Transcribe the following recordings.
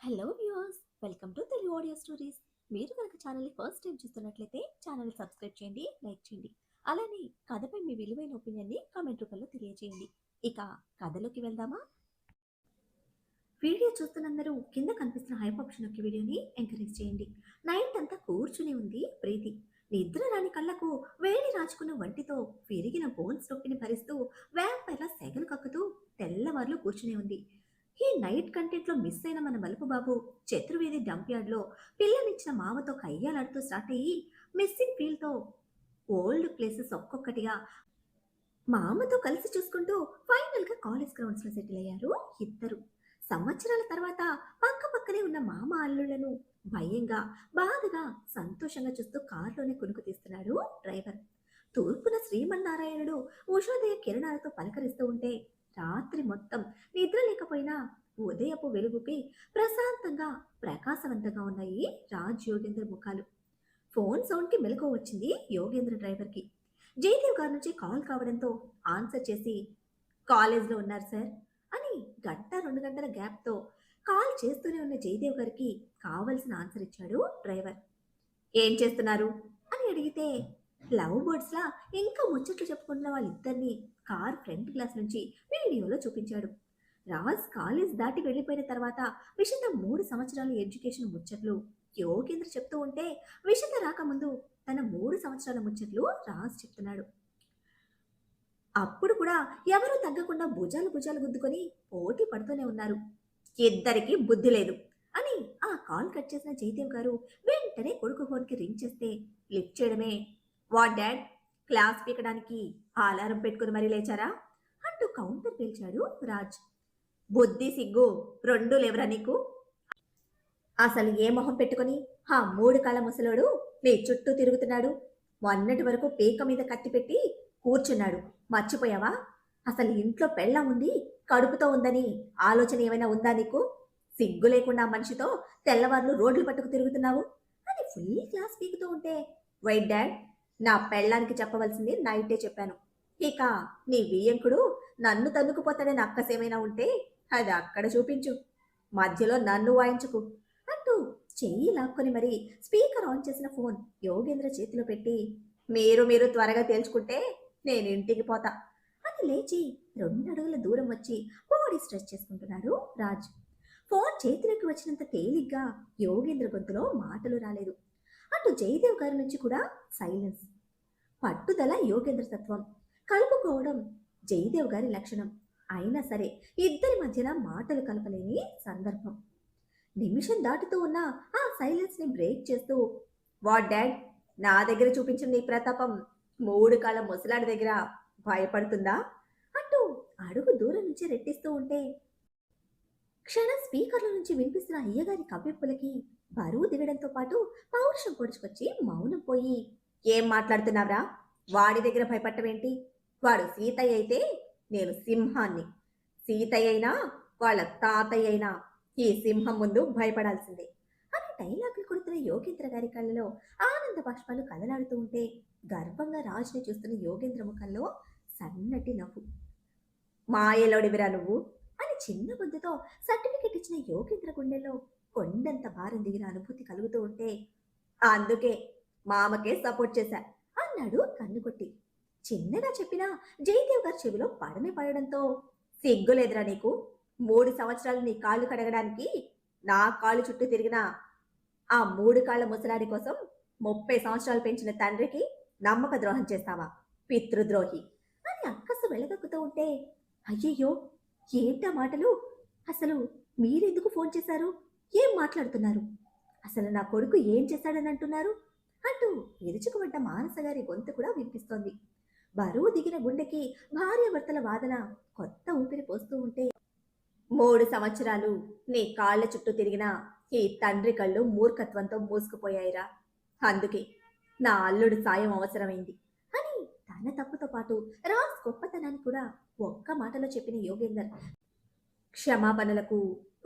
Hello viewers, welcome to Telugu audio stories. మీరు కనుక ఛానల్ని ఫస్ట్ టైం చూస్తున్నట్లయితే ఛానల్ని సబ్స్క్రైబ్ చేయండి, లైక్ చేయండి. అలానే కథపై మీ విలువైన ఒపీనియన్ని కామెంట్ రూపంలో తెలియజేయండి. ఇక కథలోకి వెళ్దామా? వీడియో చూస్తున్నందరూ కింద కనిపిస్తున్న హైప్ ఆప్షన్ యొక్క వీడియోని ఎంకరేజ్ చేయండి. నైట్ అంతా కూర్చుని ఉంది ప్రీతి. నిద్ర రాని కళ్ళకు వేడి రాచుకున్న వంటితో విరిగిన బోన్స్ నొప్పిని భరిస్తూ వ్యాంపైర్ల సెగలు కక్కుతూ తెల్లవార్లు కూర్చుని ఉంది. ఈ నైట్ కంటెంట్లో మిస్ అయిన మన మలుపు బాబు చతుర్వేది డంప్ యార్డ్లో పిల్లనిచ్చిన మామతో కయ్యాలాడుతూ స్టార్ట్ అయ్యి మిస్సింగ్ ఫీల్తో ఓల్డ్ ప్లేసెస్ ఒక్కొక్కటిగా మామతో కలిసి చూసుకుంటూ ఫైనల్గా కాలేజ్ గ్రౌండ్స్లో సెటిల్ అయ్యారు ఇద్దరు. సంవత్సరాల తర్వాత పక్క పక్కనే ఉన్న మామ అల్లుళ్లను భయంగా బాధగా సంతోషంగా చూస్తూ కారులోనే కునుకు తీస్తున్నాడు డ్రైవర్. తూర్పున శ్రీమన్నారాయణుడు ఉషోదయ కిరణాలతో పలకరిస్తూ ఉంటే రాత్రి మొత్తం నిద్ర లేకపోయినా ఉదయపు వెలుగుకి ప్రశాంతంగా ప్రకాశవంతంగా ఉన్నాయి రాజ్ యోగేంద్ర ముఖాలు. ఫోన్ సౌండ్కి మెలకువ వచ్చింది యోగేంద్ర డ్రైవర్కి. జయదేవ్ గారి నుంచి కాల్ కావడంతో ఆన్సర్ చేసి, కాలేజ్లో ఉన్నారు సార్ అని గంట 2 గంటల గ్యాప్తో కాల్ చేస్తూనే ఉన్న జయదేవ్ గారికి కావలసిన ఆన్సర్ ఇచ్చాడు డ్రైవర్. ఏం చేస్తున్నారు అని అడిగితే లవ్ బర్డ్స్లా ఇంకా ముచ్చట్లు చెప్పుకుంటున్న వాళ్ళిద్దరినీ కార్ ఫ్రంట్ గ్లాస్ నుంచి వీడియోలో చూపించాడు. రాజ్ కాలేజ్ దాటి వెళ్ళిపోయిన తర్వాత విషిత 3 సంవత్సరాల ఎడ్యుకేషన్ ముచ్చట్లు యోగేంద్ర చెప్తూ ఉంటే విషిత రాకముందు తన 3 సంవత్సరాల ముచ్చట్లు రాజ్ చెప్తున్నాడు. అప్పుడు కూడా ఎవరూ తగ్గకుండా భుజాలు భుజాలు గుద్దుకొని పోటీ పడుతూనే ఉన్నారు. ఇద్దరికి బుద్ధి లేదు అని ఆ కాల్ కట్ చేసిన జయదేవ్ గారు వెంటనే కొడుకు ఫోన్కి రింగ్ చేస్తే లిఫ్ట్ చేయడమే. వాట్ డాడ్, క్లాస్ పీకడానికి అలారం పెట్టుకుని మరీ లేచారా అంటూ కౌంటర్ పేల్చాడు రాజ్. బుద్ధి సిగ్గు రెండు లేవరా నీకు? అసలు ఏ మొహం పెట్టుకుని ఆ 3 కాళ్ళ ముసలోడు నీ చుట్టూ తిరుగుతున్నాడు? మొన్నటి వరకు పీక మీద కత్తి పెట్టి కూర్చున్నాడు, మర్చిపోయావా? అసలు ఇంట్లో పెళ్ళం ఉంది, కడుపుతో ఉందని ఆలోచన ఏమైనా ఉందా నీకు? సిగ్గు లేకుండా ఆ మనిషితో తెల్లవార్లు రోడ్లు పట్టుకు తిరుగుతున్నావు అని ఫుల్ క్లాస్ పీకుతూ ఉంటే, వైట్ డాడ్, నా పెళ్ళానికి చెప్పవలసింది నైటే చెప్పాను. ఇక నీ వియ్యంకుడు నన్ను తన్నుకుపోతాడని అక్కసేమైనా ఉంటే అది అక్కడ చూపించు, మధ్యలో నన్ను వాయించుకు అంటూ చెయ్యి లాక్కొని మరీ స్పీకర్ ఆన్ చేసిన ఫోన్ యోగేంద్ర చేతిలో పెట్టి, మీరు మీరు త్వరగా తేల్చుకుంటే నేను ఇంటికి పోతా అని లేచి 2 అడుగుల దూరం వచ్చి బాడీ స్ట్రెచ్ చేసుకుంటున్నాడు రాజ్. ఫోన్ చేతిలోకి వచ్చినంత తేలిగ్గా యోగేంద్ర గొంతులో మాటలు రాలేదు. అటు జయదేవ్ గారి నుంచి కూడా సైలెన్స్. పట్టుదల యోగేంద్ర తత్వం, కలుపుకోవడం జయదేవ్ గారి లక్షణం. అయినా సరే ఇద్దరి మధ్యన మాటలు కలపలేని సందర్భం. నిమిషం దాటుతూ ఉన్న ఆ సైలెన్స్ ని బ్రేక్ చేస్తూ, వాట్ డాడ్, నా దగ్గర చూపించిన నీ ప్రతాపం 3 కాళ్ళ ముసలాడి దగ్గర భయపడుతుందా అంటూ అడుగు దూరం నుంచి రెట్టిస్తూ ఉంటే క్షణం స్పీకర్ల నుంచి వినిపిస్తున్న అయ్యగారి కవ్విప్పులకి బరువు దిగడంతో పాటు పౌరుషం పొడుచుకొచ్చి మౌనం పోయి, ఏం మాట్లాడుతున్నావురా? వాడి దగ్గర భయపడటమేంటి? వాడు సీతయ్య అయితే నేను సింహాన్ని. సీతయ్య అయినా వాళ్ళ తాతయ్య అయినా ఈ సింహం ముందు భయపడాల్సిందే అని డైలాగులు కొడుతున్న యోగేంద్ర గారి కళ్ళలో ఆనంద బాష్పాలు కదలాడుతూ ఉంటే గర్వంగా రాజుని చూస్తున్న యోగేంద్ర ముఖంలో సన్నటి నవ్వు. మాయలోడివిరా నువ్వు అని చిన్న బుద్ధితో సర్టిఫికెట్ ఇచ్చిన యోగేంద్ర గుండెల్లో కొండంత భారం దిగిన అనుభూతి కలుగుతూ ఉంటే, అందుకే మామకే సపోర్ట్ చేశా అన్నాడు కన్ను కొట్టి. చిన్నగా చెప్పినా జయదేవ్ గారి చెవిలో పడనే పడడంతో, సిగ్గులేదురా నీకు? 3 సంవత్సరాలు నీ కాళ్ళు కడగడానికి నా కాళ్ళు చుట్టూ తిరిగిన ఆ 3 కాళ్ళ ముసలాడి కోసం 30 సంవత్సరాలు పెంచిన తండ్రికి నమ్మక ద్రోహం చేస్తావా, పితృద్రోహి అని అక్కసు వెళ్ళగక్కుతూ ఉంటే, అయ్యయ్యో, ఏంటా మాటలు? అసలు మీరెందుకు ఫోన్ చేశారు? ఏం మాట్లాడుతున్నారు? అసలు నా కొడుకు ఏం చేశాడని అంటున్నారు అంటూ విరుచుకుపడ్డ మానస గారి గొంతు కూడా వినిపిస్తోంది. బరువు దిగిన గుండెకి భార్యాభర్తల వాదన కొత్త ఊపిరి పోస్తూ ఉంటే, 3 సంవత్సరాలు నీ కాళ్ళ చుట్టూ తిరిగిన ఈ తండ్రి కళ్ళు మూర్ఖత్వంతో మూసుకుపోయాయిరా. అందుకే నా అల్లుడు సాయం అవసరమైంది అని తన తప్పుతో పాటు రాజ్ గొప్పతనాన్ని కూడా ఒక్క మాటలో చెప్పిన యోగేందర్, క్షమాపణలకు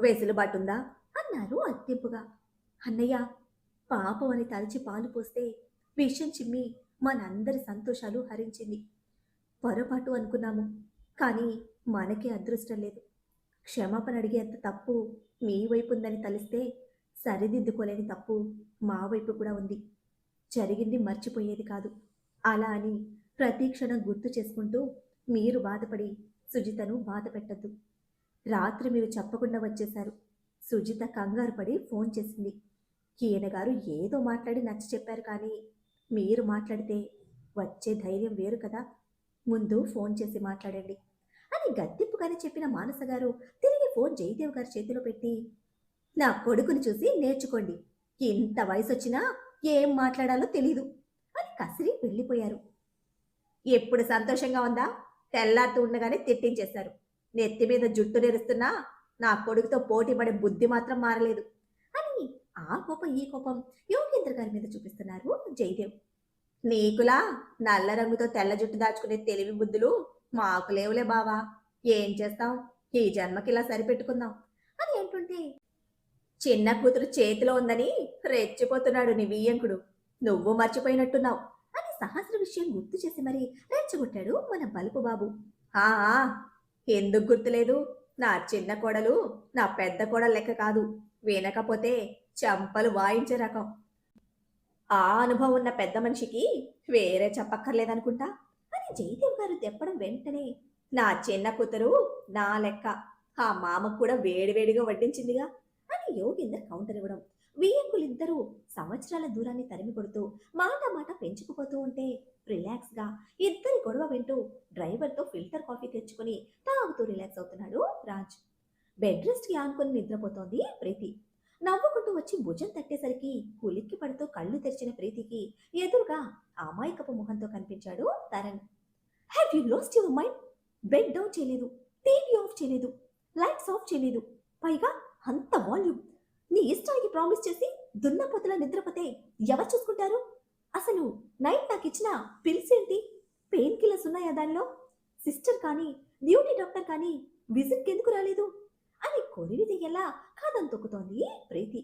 వెసులుబాటుందా అన్నారు అత్తింపుగా. అన్నయ్య, పాపం అని తలచి పాలు పోస్తే విషం చిమ్మి మనందరి సంతోషాలు హరించింది. పొరపాటు అనుకున్నాము, కానీ మనకే అదృష్టం లేదు. క్షమాపణ అడిగేంత తప్పు మీ వైపు ఉందని తలిస్తే సరిదిద్దుకోలేని తప్పు మా వైపు కూడా ఉంది. జరిగింది మర్చిపోయేది కాదు. అలా అని ప్రతి క్షణం గుర్తు చేసుకుంటూ మీరు బాధపడి సుజితను బాధ పెట్టద్దు. రాత్రి మీరు చెప్పకుండా వచ్చేశారు. సుజిత కంగారు పడి ఫోన్ చేసింది. ఈయన గారు ఏదో మాట్లాడి నచ్చ చెప్పారు కానీ మీరు మాట్లాడితే వచ్చే ధైర్యం వేరు కదా. ముందు ఫోన్ చేసి మాట్లాడండి అని గద్దింపుగానే చెప్పిన మానస గారు తిరిగి ఫోన్ జయదేవ్ గారి చేతిలో పెట్టి, నా కొడుకుని చూసి నేర్చుకోండి. ఇంత వయసొచ్చినా ఏం మాట్లాడాలో తెలీదు అని కసిరి వెళ్ళిపోయారు. ఎప్పుడు సంతోషంగా ఉందా? తెల్లారుతూ ఉండగానే తిట్టించేశారు. నెత్తి మీద జుట్టు నెరుస్తున్నా నా కొడుకుతో పోటీ పడే బుద్ధి మాత్రం మారలేదు అని ఆ కోపం ఈ కోపం యోగేంద్ర గారి మీద చూపిస్తున్నారు జయదేవ్. నీకులా నల్ల రంగుతో తెల్ల జుట్టు దాచుకునే తెలివి బుద్ధులు మాకు లేవులే బావా. ఏం చేస్తాం, ఈ జన్మకి ఇలా సరిపెట్టుకుందాం అని అంటుంటే, చిన్న కూతురు చేతిలో ఉందని రెచ్చిపోతున్నాడు నీ వియ్యంకుడు. నువ్వు మర్చిపోయినట్టున్నావు అని సహస్ర విషయం గుర్తు చేసి మరీ రెచ్చగొట్టాడు మన బలుపు బాబు. ఆ ఎందుకు గుర్తులేదు? నా చిన్న కోడలు నా పెద్ద కోడలు లెక్క కాదు. వినకపోతే చంపలు వాయించే రకం. ఆ అనుభవం ఉన్న పెద్ద మనిషికి వేరే చెప్పక్కర్లేదనుకుంటా అని జయదేవ్ గారు తెప్పడం వెంటనే, నా చిన్న కూతురు నా లెక్క, ఆ మామకు కూడా వేడివేడిగా వడ్డించిందిగా అని యోగేందర్ కౌంటర్ ఇవ్వడం, వియ్యంకులిద్దరూ సంవత్సరాల దూరాన్ని తరిమి కొడుతూ మాట మాట పెంచుకుపోతూ ఉంటే రిలాక్స్గా ఇద్దరి గొడవ వింటూ డ్రైవర్తో ఫిల్టర్ కాఫీ తెచ్చుకొని తాగుతూ రిలాక్స్ అవుతున్నాడు రాజ్. బెడ్ రెస్ట్కి ఆనుకొని నిద్రపోతోంది ప్రీతి. నవ్వుకుంటూ వచ్చి భుజం తట్టేసరికి ఉలిక్కి పడుతూ కళ్ళు తెరిచిన ప్రీతికి ఎదురుగా అమాయకపు ముఖంతో కనిపించాడు తరణ్. Have you lost your mind? Bed down చేయలేదు, టీవీ ఆఫ్ చేయలేదు, లైట్స్ ఆఫ్ చేయలేదు, పైగా అంత వాల్యూమ్. నీ ఇష్టానికి ప్రామిస్ చేసి దున్నపోతులా నిద్రపోతే ఎవరు చూసుకుంటారు? అసలు నైట్ నాకు ఇచ్చిన పిల్స్ ఏంటి? పెయిన్ కిల్లర్స్ ఉన్నాయా దానిలో? సిస్టర్ కానీ డ్యూటీ డాక్టర్ కానీ విజిట్కి ఎందుకు రాలేదు అని కొరివి దిగేలా కాదని తొక్కుతోంది ప్రీతి.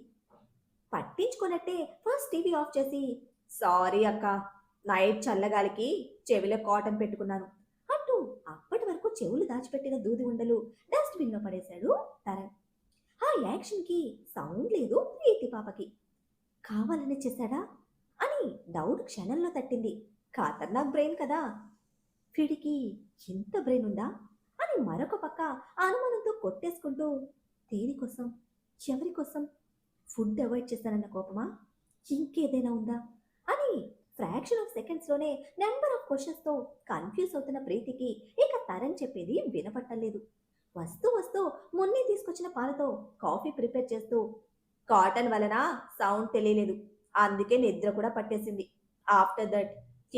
పట్టించుకున్నట్టే ఫస్ట్ టీవీ ఆఫ్ చేసి, సారీ అక్క, నైట్ చల్లగాలికి చెవిలో కాటన్ పెట్టుకున్నాను అంటూ అప్పటి వరకు చెవులు దాచిపెట్టిన దూది ఉండలు డస్ట్బిన్ లో పడేశాడు తరణ్. ఆ యాక్షన్ కి సౌండ్ లేదు ప్రీతి పాపకి. కావాలని చేశాడా అని డౌట్ క్షణంలో తట్టింది. ఖతర్నాక్ బ్రెయిన్ కదా, వీడికి ఎంత బ్రెయిన్ ఉందా అని మరొక పక్క అనుమానంతో కొట్టేసుకుంటూ, దేనికోసం, ఎవరి కోసం? ఫుడ్ అవాయిడ్ చేస్తానన్న కోపమా, ఇంకేదైనా ఉందా అని ఫ్రాక్షన్ ఆఫ్ సెకండ్స్లోనే నెంబర్ ఆఫ్ క్వశ్చన్స్తో కన్ఫ్యూజ్ అవుతున్న ప్రీతికి ఇక తరణ్ చెప్పేది వినపట్టలేదు. వస్తూ వస్తూ మొన్నే తీసుకొచ్చిన పాలతో కాఫీ ప్రిపేర్ చేస్తూ, కాటన్ వలన సౌండ్ తెలియలేదు, అందుకే నిద్ర కూడా పట్టేసింది. ఆఫ్టర్ దట్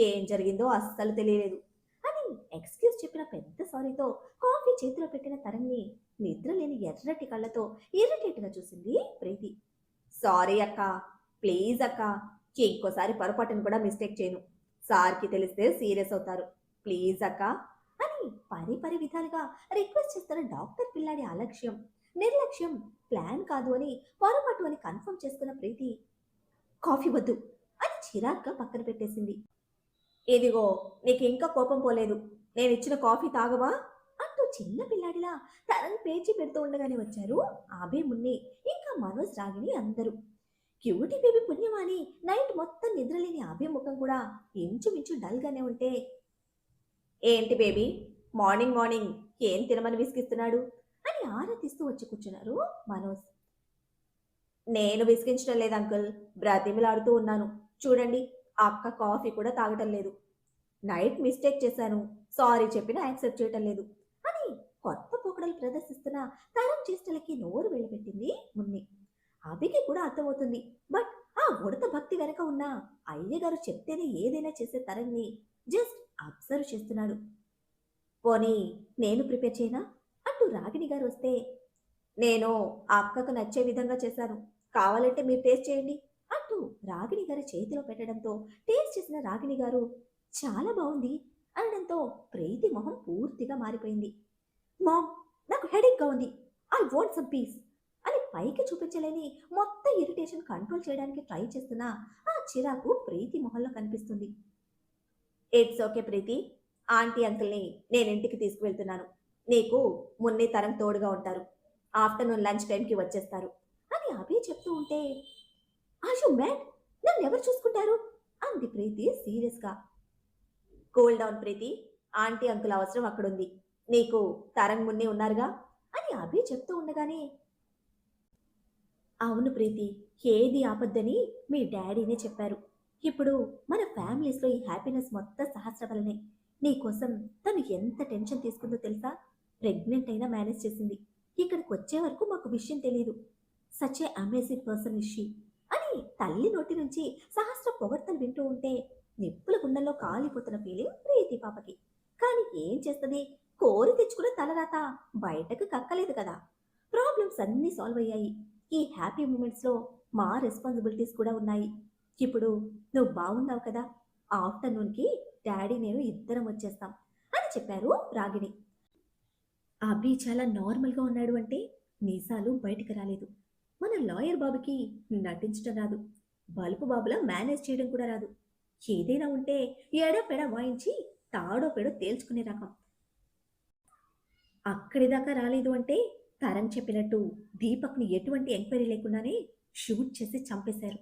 ఏం జరిగిందో అస్సలు తెలియలేదు అని ఎక్స్క్యూజ్ చెప్పిన పెద్ద సారీతో కాఫీ చేతిలో పెట్టిన తరణ్ని నిద్రలేని ఎర్రటి కళ్ళతో ఇరిటేట్గా చూసింది ప్రీతి. సారీ అక్క, ప్లీజ్ అక్క, ఇంకోసారి పొరపాటును కూడా మిస్టేక్ చేయను. సార్కి తెలిస్తే సీరియస్ అవుతారు, ప్లీజ్ అక్క అని పరి విధాలుగా రిక్వెస్ట్ చేస్తున్న డాక్టర్ పిల్లాడి అలక్ష్యం, నిర్లక్ష్యం ప్లాన్ కాదు అని పొరపాటు అని కన్ఫర్మ్ చేసుకున్న ప్రీతి, కాఫీ వద్దు అని చిరాగ్గా పక్కన పెట్టేసింది. ఇదిగో నీకు ఇంకా కోపం పోలేదు, నేను ఇచ్చిన కాఫీ తాగవా అంటూ చిన్న పిల్లాడిలా తనని పేచి పెడుతూ ఉండగానే వచ్చారు ఆబే మున్ని ఇంకా మనోజ్ రాగిని అందరూ. క్యూటీ బేబీ పుణ్యమాని నైట్ మొత్తం నిద్రలేని ఆబే ముఖం కూడా ఇంచుమించు డల్గానే ఉంటే, ఏంటి బేబీ మార్నింగ్ మార్నింగ్ ఏం తినమని విసిగిస్తున్నాడు అని ఆరా తీస్తూ వచ్చి కూర్చున్నారు మనోజ్. నేను విసిగించడం లేదు అంకుల్, బ్రతిమిలాడుతూ ఉన్నాను. చూడండి, అక్క కాఫీ కూడా తాగటం లేదు. నైట్ మిస్టేక్ చేశాను, సారీ చెప్పినా యాక్సెప్ట్ చేయటం లేదు అని కొత్త పోకడలు ప్రదర్శిస్తున్న తరం చేష్టలకి నోరు వెళ్ళిపెట్టింది మున్ని. అభికి కూడా అర్థమవుతుంది. బట్ ఆ ఉడత భక్తి వెనక ఉన్న అయ్యగారు చెప్తేనే ఏదైనా చేసే తరంని జస్ట్ అబ్జర్వ్ చేస్తున్నాడు. పోనీ నేను ప్రిపేర్ చేయనా అంటూ రాగిణి గారు వస్తే, నేను ఆ అక్కకు నచ్చే విధంగా చేశాను, కావాలంటే మీరు టేస్ట్ చేయండి అంటూ రాగిణి గారి చేతిలో పెట్టడంతో టేస్ట్ చేసిన రాగిణి గారు చాలా బాగుంది అనడంతో ప్రీతి మొహం పూర్తిగా మారిపోయింది. మామ్, నాకు హెడేక్గా ఉంది, ఐ వాంట్ సమ్ పీస్ అని పైకి చూపించలేని మొత్తం ఇరిటేషన్ కంట్రోల్ చేయడానికి ట్రై చేస్తున్నా ఆ చిరాకు ప్రీతి మొహంలో కనిపిస్తుంది. ఇట్స్ ఓకే ప్రీతి, ఆంటీ అంకుల్ని నేను ఇంటికి తీసుకువెళ్తున్నాను, నీకు మున్ని తరం తోడుగా ఉంటారు, ఆఫ్టర్నూన్ లంచ్ టైంకి వచ్చేస్తారు అని అభి చెప్తూ ఉంటే, ఆషు మ్యాడ్, నన్ను ఎవరు చూసుకుంటారు అంది ప్రీతి సీరియస్గా. కూల్ డౌన్ ప్రీతి, ఆంటీ అంకుల్ అవసరం అక్కడుంది, నీకు తరంగ్ మున్ని ఉన్నారుగా అని అభి చెప్తూ ఉండగానే, అవును ప్రీతి, ఏది ఆపొద్దని మీ డాడీనే చెప్పారు. ఇప్పుడు మన ఫ్యామిలీస్లో ఈ హ్యాపీనెస్ మొత్తం సహస్ర వల్లనే. నీకోసం తను ఎంత టెన్షన్ తీసుకుందో తెలుసా? ప్రెగ్నెంట్ అయినా మేనేజ్ చేసింది. ఇక్కడికి వచ్చే వరకు మాకు విషయం తెలియదు. Such a amazing person is she అని తల్లి నోటి నుంచి సహస్ర పొగడ్తలు వింటూ ఉంటే నిప్పుల గుండెల్లో కాలిపోతున్న ఫీలింగ్ ప్రీతి పాపకి. కానీ ఏం చేస్తుంది, కోరి తెచ్చుకున్న తలరాత బయటకు కక్కలేదు కదా. ప్రాబ్లమ్స్ అన్నీ సాల్వ్ అయ్యాయి. ఈ హ్యాపీ మూమెంట్స్లో మా రెస్పాన్సిబిలిటీస్ కూడా ఉన్నాయి. ఇప్పుడు నువ్వు బాగున్నావు కదా, ఆఫ్టర్నూన్కి డాడీ నేను ఇద్దరం వచ్చేస్తాం అని చెప్పారు రాగిణి. అభి చాలా నార్మల్గా ఉన్నాడు అంటే మీసాలు బయటికి రాలేదు. మన లాయర్ బాబుకి నటించడం రాదు, బలుపు బాబులా మేనేజ్ చేయడం కూడా రాదు. ఏదైనా ఉంటే ఎడో పెడ వాయించి తాడో పెడో తేల్చుకునే రకం. అక్కడి దాకా రాలేదు అంటే తరంగ్ చెప్పినట్టు దీపక్ని ఎటువంటి ఎంక్వైరీ లేకుండానే షూట్ చేసి చంపేశారు.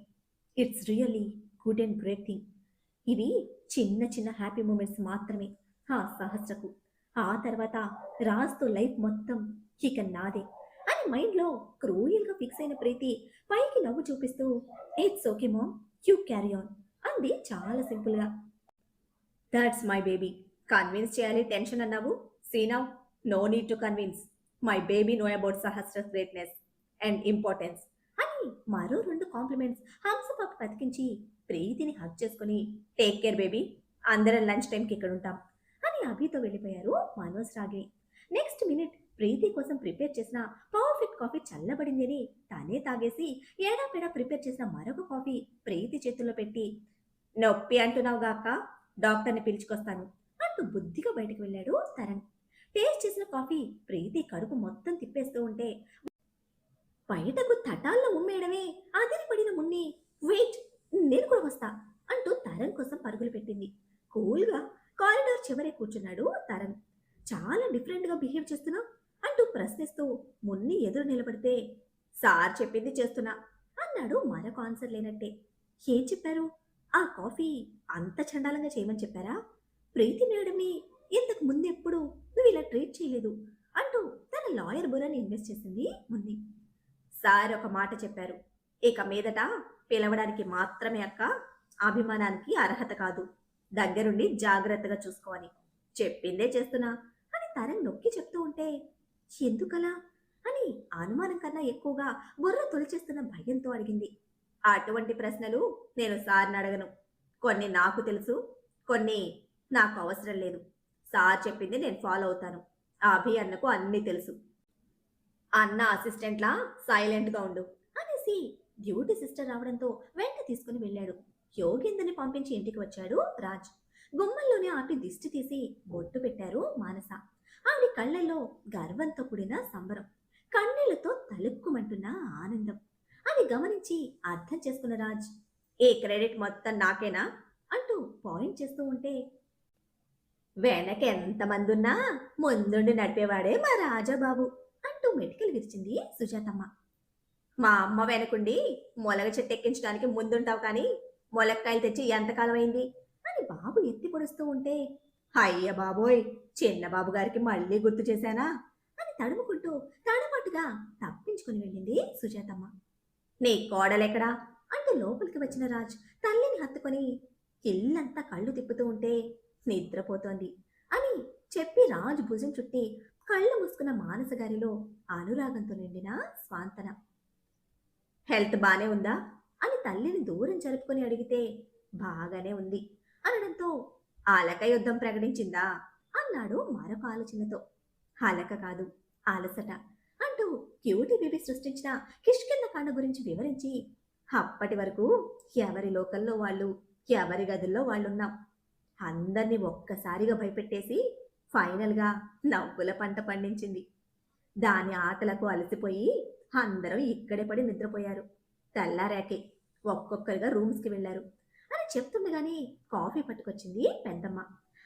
It's really good and great thing. ఇవి చిన్న చిన్న హ్యాపీ మూమెంట్స్ మాత్రమే ఆ సహస్రకు. ఆ తర్వాత రాజ్తో లైఫ్ మొత్తం ఇక నాదే అని మైండ్లో క్రూయల్గా ఫిక్స్ అయిన ప్రీతి పైకి నవ్వు చూపిస్తూ, it's okay mom, you carry on అంది చాలా సింపుల్గా. That's my baby. కన్విన్స్ చేయాలి టెన్షన్ అన్నావు, సీనవ్, no need to convince. My baby know about సహస్రస్ గ్రేట్నెస్ అండ్ ఇంపార్టెన్స్ అని మరో రెండు కాంప్లిమెంట్స్ హంసపాకు బతికించి ప్రీతిని హక్ చేసుకుని, టేక్ కేర్ బేబీ, అందరం లంచ్ టైంకి ఇక్కడ ఉంటాం అని అభితో వెళ్ళిపోయారు మనోజ్ రాగిణి. నెక్స్ట్ మినిట్ ప్రీతి కోసం ప్రిపేర్ చేసిన పర్ఫెక్ట్ కాఫీ చల్లబడింది అని తనే తాగేసి ఏడాపెడా ప్రిపేర్ చేసిన మరొక కాఫీ ప్రీతి చేతుల్లో పెట్టి, నొప్పి అంటున్నావుగా అక్క, డాక్టర్ని పిలుచుకొస్తాను అంటూ బుద్ధిగా బయటకు వెళ్ళాడు తరణ్. టేస్ట్ చేసిన కాఫీ ప్రీతి కడుపు మొత్తం తిప్పేస్తూ ఉంటే బయటకు తటాల్లో ఉమ్మేయడమే అదిరిపడిన మున్ని, వెయిట్, నేను కూడా వస్తా అంటూ తరణ్ కోసం పరుగులు పెట్టింది. కూల్గా కారిడార్ చివరే కూర్చున్నాడు తరణ్. చాలా డిఫరెంట్గా బిహేవ్ చేస్తున్నా అంటూ ప్రశ్నిస్తూ మున్ని ఎదురు నిలబడితే, సార్ చెప్పింది చేస్తున్నా అన్నాడు మరొక ఆన్సర్ లేనట్టే. ఏం చెప్పారు? ఆ కాఫీ అంత చండాలంగా చేయమని చెప్పారా? ప్రీతి మేడంని ఇంతకు ముందెప్పుడు నువ్వు ఇలా ట్రీట్ చేయలేదు అంటూ తన లాయర్ బుర్రని ఇన్వెస్ట్ చేసింది మున్ని. సార్ ఒక మాట చెప్పారు, ఇక మీదట పిలవడానికి మాత్రమే అక్క, అభిమానానికి అర్హత కాదు, దగ్గరుండి జాగ్రత్తగా చూసుకోవాలి, చెప్పిందే చేస్తున్నా అని తరంగ్ నొక్కి చెప్తూ ఉంటే, ఎందుకలా అని అనుమానం కన్నా ఎక్కువగా బుర్ర తొలిచేస్తున్న భయంతో అడిగింది. అటువంటి ప్రశ్నలు నేను సార్ని అడగను. కొన్ని నాకు తెలుసు, కొన్ని నాకు అవసరం లేదు. సార్ చెప్పింది నేను ఫాలో అవుతాను. ఆ అభి అన్నకు అన్నీ తెలుసు. అన్న అసిస్టెంట్లా సైలెంట్గా ఉండు అనేసి డ్యూటీ సిస్టర్ రావడంతో వెంట తీసుకుని వెళ్ళాడు. యోగేంద్రని పంపించి ఇంటికి వచ్చాడు రాజ్. గుమ్మల్లోనే ఆపి దిష్టి తీసి బొట్టు పెట్టారు మానస. ఆవిడ కళ్ళల్లో గర్వంతో కూడిన సంబరం, కన్నీళ్లతో తలుక్కుమంటున్న ఆనందం. అది గమనించి అర్థం చేసుకున్న రాజ్, ఏ క్రెడిట్ మొత్తం నాకేనా అంటూ పాయింట్ చేస్తూ ఉంటే, వెనక ఎంతమంది ఉన్నా ముందుండి నడిపేవాడే మా రాజాబాబు అంటూ మెటికలు విరిచింది సుజాతమ్మ. మా అమ్మ వెనకుండి మొలగ చెట్టు ఎక్కించడానికి ముందుంటావు కానీ మొలక్కాయలు తెచ్చి ఎంతకాలం అయింది అని బాబు ఎత్తి పొడుస్తూ ఉంటే, అయ్య బాబోయ్, చిన్న బాబు గారికి మళ్ళీ గుర్తు చేశానా అని తడుముకుంటూ తడమట్టుగా తప్పించుకుని వెళ్ళింది సుజాతమ్మ. నీ కోడలెక్కడా అంటూ లోపలికి వచ్చిన రాజ్ తల్లిని హత్తుకొని ఇల్లంతా కళ్ళు తిప్పుతూ ఉంటే, నిద్రపోతోంది అని చెప్పి రాజు భుజం చుట్టి కళ్ళు మూసుకున్న మానస గారిలో అనురాగంతో నిండిన స్వాంతన. హెల్త్ బానే ఉందా అని తల్లిని దూరం జరుపుకొని అడిగితే, బాగానే ఉంది అనడంతో, అలక యుద్ధం ప్రకటించిందా అన్నాడు మరొక ఆలోచనతో. అలక కాదు, అలసట అంటూ క్యూటీ బేబీ సృష్టించిన కిష్కింద కాండ గురించి వివరించి, అప్పటి వరకు ఎవరి లోకల్లో వాళ్ళు, ఎవరి గదుల్లో వాళ్ళున్నాం. అందరినీ ఒక్కసారిగా భయపెట్టేసి ఫైనల్గా నవ్వుల పంట పండించింది. దాని ఆటలకు అలసిపోయి అందరం ఇక్కడే పడి నిద్రపోయారు. తెల్లారాకే ఒక్కొక్కరిగా రూమ్స్కి వెళ్ళారు అని చెప్తుండగానే కాఫీ పట్టుకొచ్చింది పెద్దమ్మ.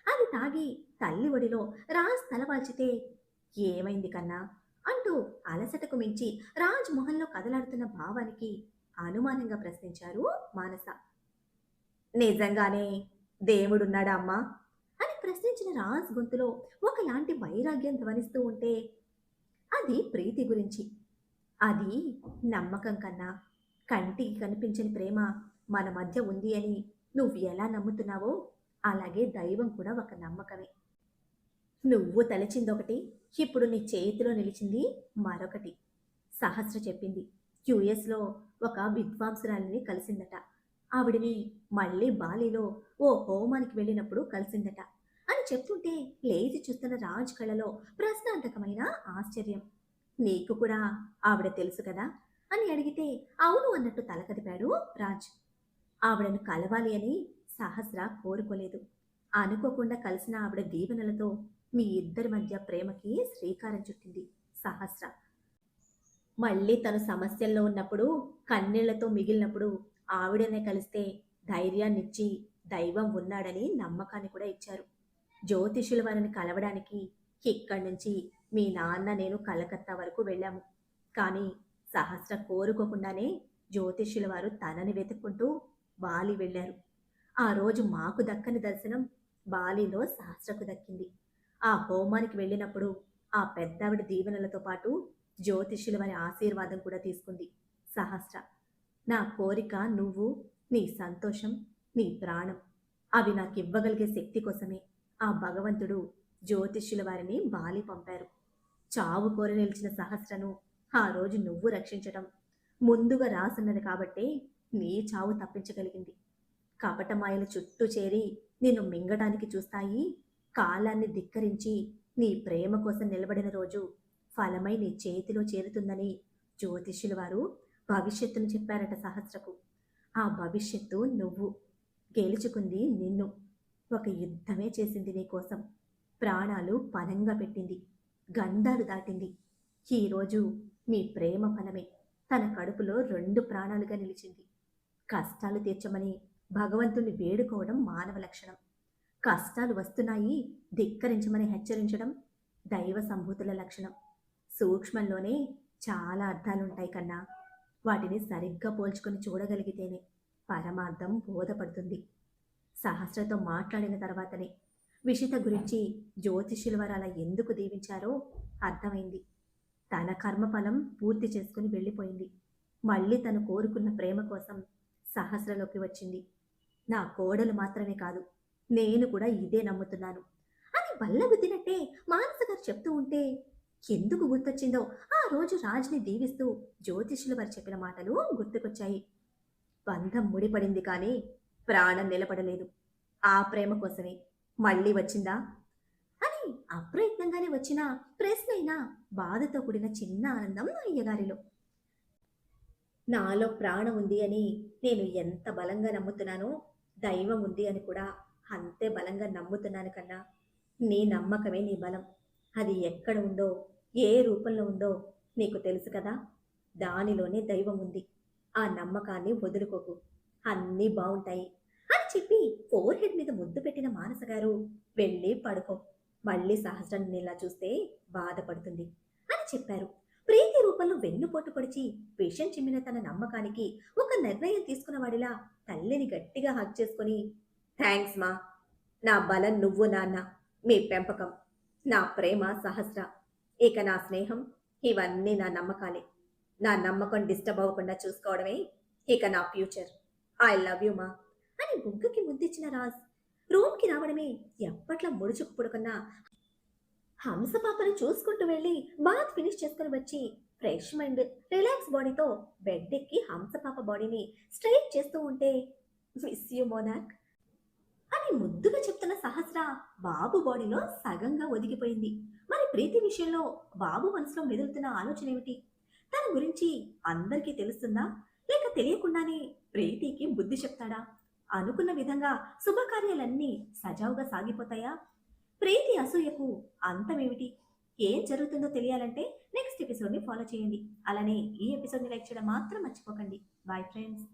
అది తాగి తల్లి ఒడిలో రాజ్ తలవాల్చితే, ఏమైంది కన్నా అంటూ అలసటకు మించి రాజ్ మొహంలో కదలాడుతున్న భావానికి అనుమానంగా ప్రశ్నించారు మానస. నిజంగానే దేవుడున్నాడా అమ్మా అని ప్రశ్నించిన రాజ్ గొంతులో ఒకలాంటి వైరాగ్యం ధ్వనిస్తూ ఉంటే, అది ప్రీతి గురించి. అది నమ్మకం కన్నా కంటికి కనిపించని ప్రేమ మన మధ్య ఉంది అని నువ్వు ఎలా నమ్ముతున్నావో అలాగే దైవం కూడా ఒక నమ్మకమే. నువ్వు తలచిందొకటి, ఇప్పుడు నీ చేతిలో నిలిచింది మరొకటి. సహస్ర చెప్పింది. యుఎస్లో ఒక విద్వాంసురాలిని కలిసిందట. ఆవిడిని మళ్ళీ బాలీలో ఓ హోమానికి వెళ్ళినప్పుడు కలిసిందట అని చెప్తుంటే లేచి చూస్తున్న రాజ్ కళ్ళలో ప్రశ్నార్థకమైన ఆశ్చర్యం. నీకు కూడా ఆవిడ తెలుసు కదా అని అడిగితే అవును అన్నట్టు తల కదిపాడు రాజ్. ఆవిడను కలవాలి అని సహస్ర కోరుకోలేదు. అనుకోకుండా కలిసిన ఆవిడ దీవెనలతో మీ ఇద్దరి మధ్య ప్రేమకి శ్రీకారం చుట్టింది సహస్ర. మళ్ళీ తను సమస్యల్లో ఉన్నప్పుడు, కన్నీళ్లతో మిగిలినప్పుడు ఆవిడనే కలిస్తే ధైర్యాన్నిచ్చి దైవం ఉన్నాడని నమ్మకాన్ని కూడా ఇచ్చారు. జ్యోతిషుల వారిని కలవడానికి ఇక్కడి నుంచి మీ నాన్న నేను కలకత్తా వరకు వెళ్ళాము. కానీ సహస్ర కోరుకోకుండానే జ్యోతిష్యుల వారు తనని వెతుక్కుంటూ బాలి వెళ్ళారు. ఆ రోజు మాకు దక్కని దర్శనం బాలిలో సహస్రకు దక్కింది. ఆ హోమానికి వెళ్ళినప్పుడు ఆ పెద్దావిడ దీవెనలతో పాటు జ్యోతిష్యుల వారి ఆశీర్వాదం కూడా తీసుకుంది సహస్ర. నా కోరిక నువ్వు, నీ సంతోషం, నీ ప్రాణం, అవి నాకు ఇవ్వగలిగే శక్తి కోసమే ఆ భగవంతుడు జ్యోతిష్యుల వారిని బాలి పంపారు. చావు కోరి నిలిచిన సహస్రను ఆ రోజు నువ్వు రక్షించటం ముందుగా రాసున్నది కాబట్టే నీ చావు తప్పించగలిగింది. కపటమాయలు చుట్టూ చేరి నిన్ను మింగడానికి చూస్తాయి. కాలాన్ని ధిక్కరించి నీ ప్రేమ కోసం నిలబడిన రోజు ఫలమై నీ చేతిలో చేరుతుందని జ్యోతిష్యుల వారు భవిష్యత్తును చెప్పారట సహస్రకు. ఆ భవిష్యత్తు నువ్వు. గెలుచుకుంది నిన్ను. ఒక యుద్ధమే చేసింది నీకోసం. ప్రాణాలు పనంగా పెట్టింది. గండాలు దాటింది. ఈరోజు మీ ప్రేమ ఫలమే తన కడుపులో 2 ప్రాణాలుగా నిలిచింది. కష్టాలు తీర్చమని భగవంతుణ్ణి వేడుకోవడం మానవ లక్షణం. కష్టాలు వస్తున్నాయి ధిక్కరించమని హెచ్చరించడం దైవ సంభూతుల లక్షణం. సూక్ష్మంలోనే చాలా అర్థాలుంటాయి కన్నా. వాటిని సరిగ్గా పోల్చుకొని చూడగలిగితేనే పరమార్థం బోధపడుతుంది. సహస్రతో మాట్లాడిన తర్వాతనే విషిత గురించి జ్యోతిష్యుల వారు అలా ఎందుకు దీవించారో అర్థమైంది. తన కర్మఫలం పూర్తి చేసుకుని వెళ్ళిపోయింది. మళ్ళీ తను కోరుకున్న ప్రేమ కోసం సహస్రలోకి వచ్చింది. నా కోడలు మాత్రమే కాదు, నేను కూడా ఇదే నమ్ముతున్నాను అని బల్లగుద్దినట్టే మానస గారు చెప్తూ ఉంటే ఎందుకు గుర్తొచ్చిందో ఆ రోజు రాజ్ని దీవిస్తూ జ్యోతిష్యుల వారు చెప్పిన మాటలు గుర్తుకొచ్చాయి. బంధం ముడిపడింది కానీ ప్రాణం నిలబడలేదు. ఆ ప్రేమ కోసమే మళ్ళీ వచ్చిందా అని అప్రయత్నంగానే వచ్చిన ప్రశ్నైనా బాధతో కూడిన చిన్న ఆనందం అయ్యగారిలో. నాలో ప్రాణం ఉంది అని నేను ఎంత బలంగా నమ్ముతున్నానో దైవం ఉంది అని కూడా అంతే బలంగా నమ్ముతున్నాను కన్నా. నీ నమ్మకమే నీ బలం. అది ఎక్కడ ఉందో, ఏ రూపంలో ఉందో నీకు తెలుసు కదా. దానిలోనే దైవం ఉంది. ఆ నమ్మకాన్ని వదులుకోకు. అన్నీ బావుంటాయి అని చెప్పి ఫోర్ హెడ్ మీద ముద్దు పెట్టిన మానస గారు వెళ్ళి పడుకో, మళ్ళీ సహస్రాన్ని నీలా చూస్తే బాధపడుతుంది అని చెప్పారు. ప్రీతి రూపంలో వెన్నుపోటు పొడిచి విషం చిమ్మిన తన నమ్మకానికి ఒక నిర్ణయం తీసుకున్నవాడిలా తల్లిని గట్టిగా హగ్ చేసుకుని, థ్యాంక్స్ మా, నా బలం నువ్వు నాన్న, మీ పెంపకం, నా ప్రేమ సహస్ర, ఇక నా స్నేహం, ఇవన్నీ నా నమ్మకాలే. నా నమ్మకం డిస్టర్బ్ అవ్వకుండా చూసుకోవడమే ఇక నా ఫ్యూచర్. ఐ లవ్ యూ మా అని బుగ్గకి ముద్దిచ్చిన రాజ్ రూమ్కి రావడమే ఎప్పట్లా ముడుచుకు పుడుకున్న హంసపాపను చూసుకుంటూ వెళ్ళి బాత్ ఫినిష్ చేసుకుని వచ్చి ఫ్రెష్ మైండ్, రిలాక్స్ బాడీతో బెడ్ ఎక్కి హంసపాప బాడీని స్ట్రైట్ చేస్తూ ఉంటే, మిస్ యూ మోనాక్ అని ముద్దుగా చెప్తున్న సహస్ర బాబు బాడీలో సగంగా ఒదిగిపోయింది. మరి ప్రీతి విషయంలో బాబు మనసులో మెదులుతున్న ఆలోచన ఏమిటి? తన గురించి అందరికీ తెలుస్తుందా, లేక తెలియకుండానే ప్రీతికి బుద్ధి చెప్తాడా? అనుకున్న విధంగా శుభకార్యాలన్నీ సజావుగా సాగిపోతాయా? ప్రీతి అసూయకు అంతమేమిటి? ఏం జరుగుతుందో తెలియాలంటే నెక్స్ట్ ఎపిసోడ్ని ఫాలో చేయండి. అలానే ఈ ఎపిసోడ్ని లైక్ చేయడం మాత్రం మర్చిపోకండి. Bye friends.